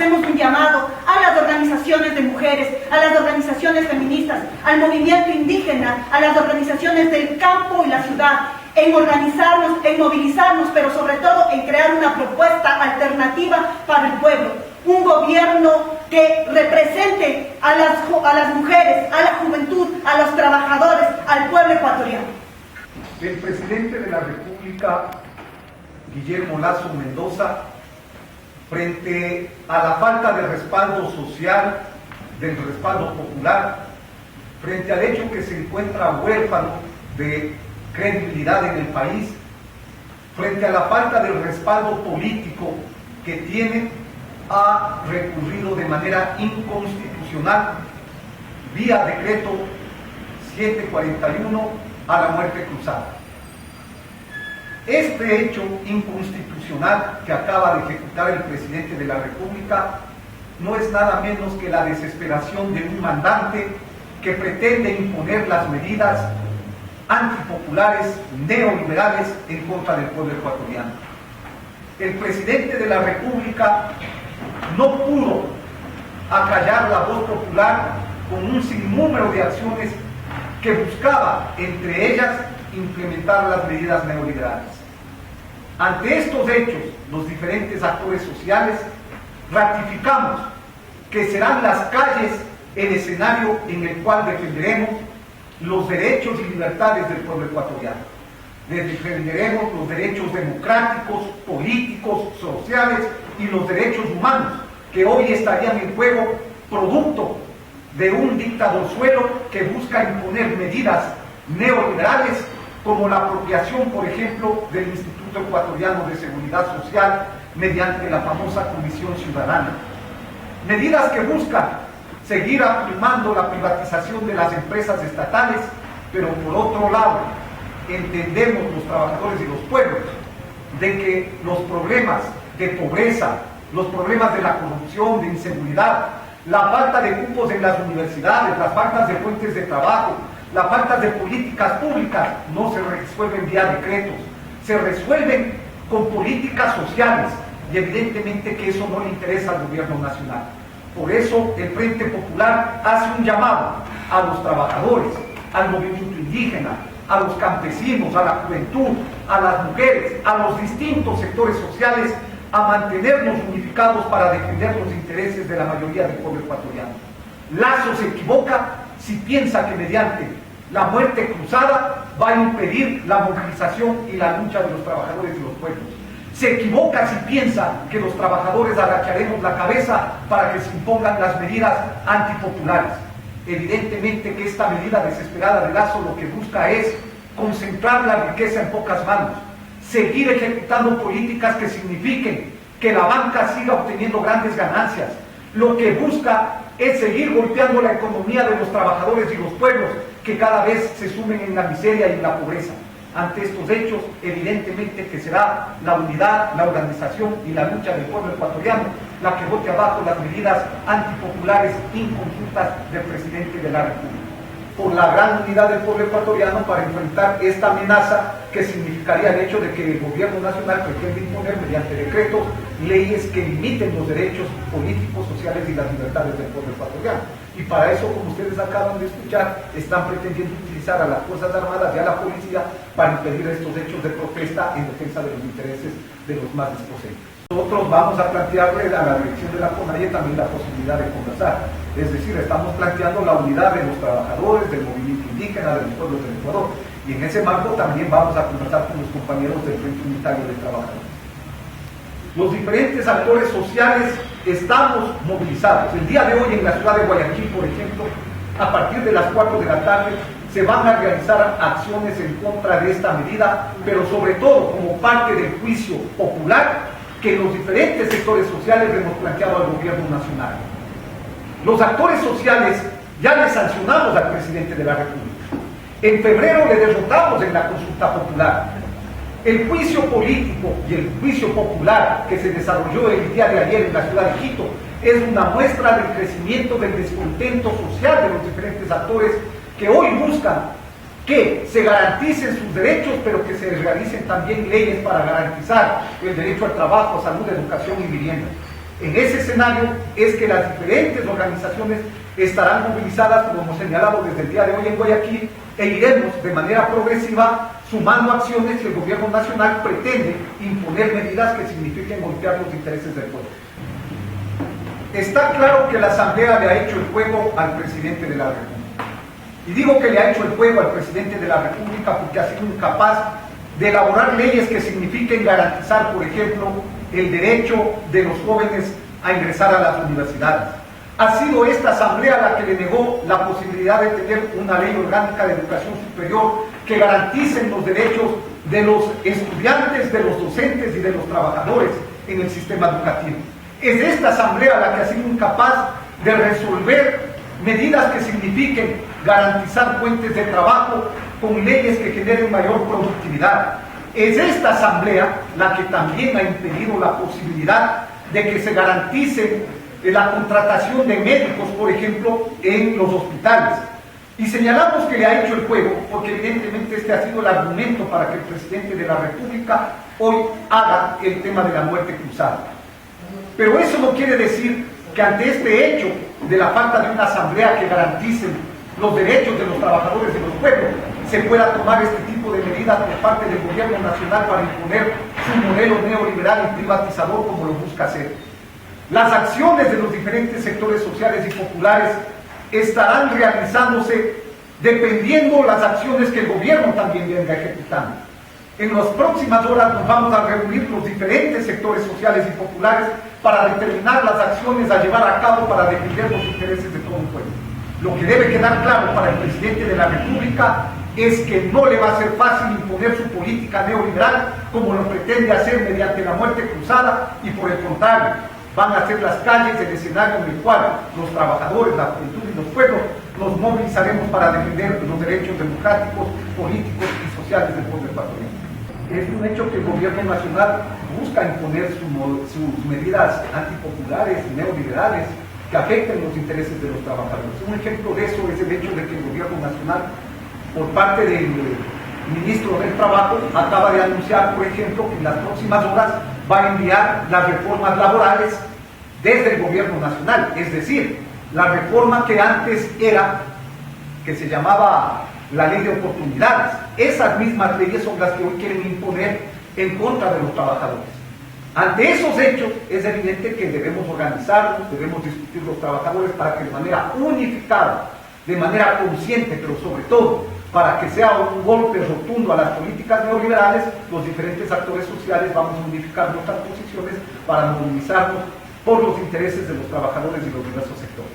hacemos un llamado a las organizaciones de mujeres, a las organizaciones feministas, al movimiento indígena, a las organizaciones del campo y la ciudad, en organizarnos, en movilizarnos, pero sobre todo en crear una propuesta alternativa para el pueblo. Un gobierno que represente a las mujeres, a la juventud, a los trabajadores, al pueblo ecuatoriano. El presidente de la República, Guillermo Lasso Mendoza, frente a la falta de respaldo social, del respaldo popular, frente al hecho que se encuentra huérfano de credibilidad en el país, frente a la falta del respaldo político que tiene, ha recurrido de manera inconstitucional, vía decreto 741, a la muerte cruzada. Este hecho inconstitucional que acaba de ejecutar el presidente de la República no es nada menos que la desesperación de un mandante que pretende imponer las medidas antipopulares, neoliberales en contra del pueblo ecuatoriano. El presidente de la República no pudo acallar la voz popular con un sinnúmero de acciones que buscaba, entre ellas, implementar las medidas neoliberales. Ante estos hechos, los diferentes actores sociales ratificamos que serán las calles el escenario en el cual defenderemos los derechos y libertades del pueblo ecuatoriano. Defenderemos los derechos democráticos, políticos, sociales y los derechos humanos que hoy estarían en juego producto de un dictadorzuelo que busca imponer medidas neoliberales como la apropiación, por ejemplo, del Instituto Ecuatoriano de Seguridad Social mediante la famosa Comisión Ciudadana. Medidas que buscan seguir afirmando la privatización de las empresas estatales, pero por otro lado, entendemos los trabajadores y los pueblos de que los problemas de pobreza, los problemas de la corrupción, de inseguridad, la falta de cupos en las universidades, las faltas de fuentes de trabajo, la falta de políticas públicas no se resuelven vía decretos, se resuelven con políticas sociales y evidentemente que eso no le interesa al gobierno nacional. Por eso el Frente Popular hace un llamado a los trabajadores, al movimiento indígena, a los campesinos, a la juventud, a las mujeres, a los distintos sectores sociales a mantenernos unificados para defender los intereses de la mayoría del pueblo ecuatoriano. Lasso se equivoca si piensa que mediante la muerte cruzada va a impedir la movilización y la lucha de los trabajadores y los pueblos. Se equivoca si piensa que los trabajadores agacharemos la cabeza para que se impongan las medidas antipopulares. Evidentemente que esta medida desesperada de Lasso lo que busca es concentrar la riqueza en pocas manos, seguir ejecutando políticas que signifiquen que la banca siga obteniendo grandes ganancias. Lo que busca es seguir golpeando la economía de los trabajadores y los pueblos que cada vez se sumen en la miseria y en la pobreza. Ante estos hechos, evidentemente que será la unidad, la organización y la lucha del pueblo ecuatoriano la que vote abajo las medidas antipopulares inconsultas del presidente de la República. Por la gran unidad del pueblo ecuatoriano para enfrentar esta amenaza que significaría el hecho de que el gobierno nacional pretende imponer mediante decretos leyes que limiten los derechos políticos, sociales y las libertades del pueblo ecuatoriano. Y para eso, como ustedes acaban de escuchar, están pretendiendo utilizar a las Fuerzas Armadas y a la policía para impedir estos hechos de protesta en defensa de los intereses de los más desposeídos. Nosotros vamos a plantearle a la dirección de la CONAIE también la posibilidad de conversar. Es decir, estamos planteando la unidad de los trabajadores, del movimiento indígena, de los pueblos del Ecuador. Y en ese marco también vamos a conversar con los compañeros del Frente Unitario de Trabajadores. Los diferentes actores sociales estamos movilizados. El día de hoy en la ciudad de Guayaquil, por ejemplo, a partir de las 4 de la tarde, se van a realizar acciones en contra de esta medida, pero sobre todo como parte del juicio popular que los diferentes sectores sociales le hemos planteado al gobierno nacional. Los actores sociales ya le sancionamos al presidente de la República. En febrero le derrotamos en la consulta popular. El juicio político y el juicio popular que se desarrolló el día de ayer en la ciudad de Quito es una muestra del crecimiento del descontento social de los diferentes actores que hoy buscan que se garanticen sus derechos, pero que se realicen también leyes para garantizar el derecho al trabajo, salud, educación y vivienda. En ese escenario es que las diferentes organizaciones estarán movilizadas, como hemos señalado desde el día de hoy en Guayaquil, e iremos de manera progresiva sumando acciones que el gobierno nacional pretende imponer medidas que signifiquen golpear los intereses del pueblo. Está claro que la Asamblea le ha hecho el juego al presidente de la República. Y digo que le ha hecho el juego al presidente de la República porque ha sido incapaz de elaborar leyes que signifiquen garantizar, por ejemplo, el derecho de los jóvenes a ingresar a las universidades. Ha sido esta Asamblea la que le negó la posibilidad de tener una ley orgánica de educación superior que garanticen los derechos de los estudiantes, de los docentes y de los trabajadores en el sistema educativo. Es esta Asamblea la que ha sido incapaz de resolver medidas que signifiquen garantizar fuentes de trabajo con leyes que generen mayor productividad. Es esta Asamblea la que también ha impedido la posibilidad de que se garantice la contratación de médicos, por ejemplo, en los hospitales. Y señalamos que le ha hecho el juego porque evidentemente este ha sido el argumento para que el presidente de la República hoy haga el tema de la muerte cruzada. Pero eso no quiere decir que ante este hecho de la falta de una asamblea que garantice los derechos de los trabajadores de los pueblos, se pueda tomar este tipo de medidas por parte del gobierno nacional para imponer su modelo neoliberal y privatizador como lo busca hacer. Las acciones de los diferentes sectores sociales y populares estarán realizándose dependiendo las acciones que el gobierno también venga ejecutando. En las próximas horas nos vamos a reunir los diferentes sectores sociales y populares para determinar las acciones a llevar a cabo para defender los intereses de todo el pueblo. Lo que debe quedar claro para el presidente de la República es que no le va a ser fácil imponer su política neoliberal como lo pretende hacer mediante la muerte cruzada y por el contrario, van a ser las calles el escenario en el cual los trabajadores, la juventud y los pueblos nos movilizaremos para defender los derechos democráticos, políticos y sociales del pueblo ecuatoriano. Es un hecho que el gobierno nacional busca imponer sus medidas antipopulares, neoliberales, que afecten los intereses de los trabajadores. Un ejemplo de eso es el hecho de que el gobierno nacional, por parte del ministro del Trabajo, acaba de anunciar, por ejemplo, que en las próximas horas va a enviar las reformas laborales desde el gobierno nacional, es decir, la reforma que antes era, que se llamaba la ley de oportunidades. Esas mismas leyes son las que hoy quieren imponer en contra de los trabajadores. Ante esos hechos es evidente que debemos organizarnos, debemos discutir los trabajadores para que de manera unificada, de manera consciente, pero sobre todo para que sea un golpe rotundo a las políticas neoliberales, los diferentes actores sociales vamos a unificar nuestras posiciones para movilizarnos por los intereses de los trabajadores y los diversos sectores.